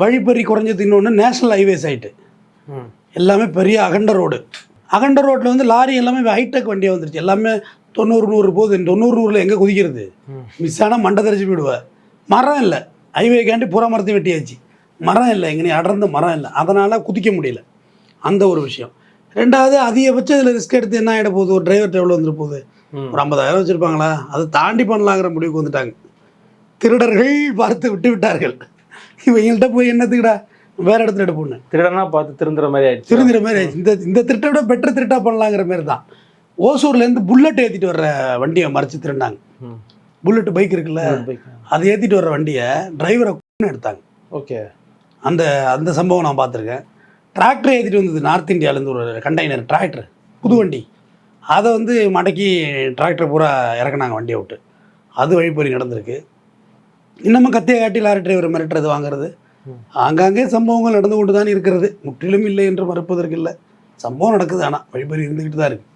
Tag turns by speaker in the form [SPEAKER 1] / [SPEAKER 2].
[SPEAKER 1] வழிப்பறி குறைஞ்சது. இன்னொன்று நேஷ்னல் ஹைவேஸ் ஆகிட்டு எல்லாமே பெரிய அகண்ட ரோட்டில் வந்து லாரி எல்லாமே ஹைடெக் வண்டியாக வந்துருச்சு. எல்லாமே 90-100 போகுது. 90-100 எங்கே குதிக்கிறது? மிஸ் ஆனால் மண்டை தெரிச்சு போயிடுவேன். மரம் இல்லை, ஹைவேக்காண்டி புற மரத்தை வெட்டியாச்சு. மரம் இல்லை, எங்கே அடர்ந்த மரம் இல்லை, அதனால் குதிக்க முடியல. அந்த ஒரு விஷயம். ரெண்டாவது, அதிகபட்சம் இதில் ரிஸ்க் எடுத்து என்ன ஆகிட போகுது? ஒரு டிரைவர்கிட்ட எவ்வளோ வந்துட்டு போகுது? ஒரு 50,000 வச்சுருப்பாங்களா? அதை தாண்டி பண்ணலாங்கிற முடிவுக்கு வந்துட்டாங்க. திருடர்கள் பார்த்து விட்டு விட்டார்கள். இவங்கள்ட்ட போய் என்னத்துக்குடா வேறு இடத்துல எடுப்போன்னு
[SPEAKER 2] திருடனா பார்த்து திருந்துற மாதிரி ஆயிடுச்சு.
[SPEAKER 1] இந்த திருட்டை விட பெட்டர் திருட்டா பண்ணலாங்கிற மாதிரி தான். ஓசூர்லேருந்து புல்லட் ஏற்றிட்டு வர்ற வண்டியை மறைச்சி திருண்டாங்க. புல்லட் பைக் இருக்குல்ல, அதை ஏற்றிட்டு வர்ற வண்டியை டிரைவரை எடுத்தாங்க.
[SPEAKER 2] ஓகே,
[SPEAKER 1] அந்த அந்த சம்பவம் நான் பார்த்துருக்கேன். டிராக்டர் ஏற்றிட்டு வந்தது நார்த் இந்தியாவிலேருந்து ஒரு கண்டெய்னர் டிராக்டர், புது வண்டி. அதை வந்து மடக்கி டிராக்டர் பூரா இறக்குனாங்க வண்டியை விட்டு. அது வழிப்பறி நடந்திருக்கு. இன்னமும் கத்தியை காட்டி லாரி டிரைவர் மிரட்டுறது வாங்குறது ஆங்காங்கே சம்பவங்கள் நடந்து கொண்டு தான் இருக்கிறது. முற்றிலும் இல்லை என்று மறுப்பதற்கு இல்லை, சம்பவம் நடக்குது. ஆனால் வழிப்பறி இருந்துக்கிட்டு தான் இருக்குது.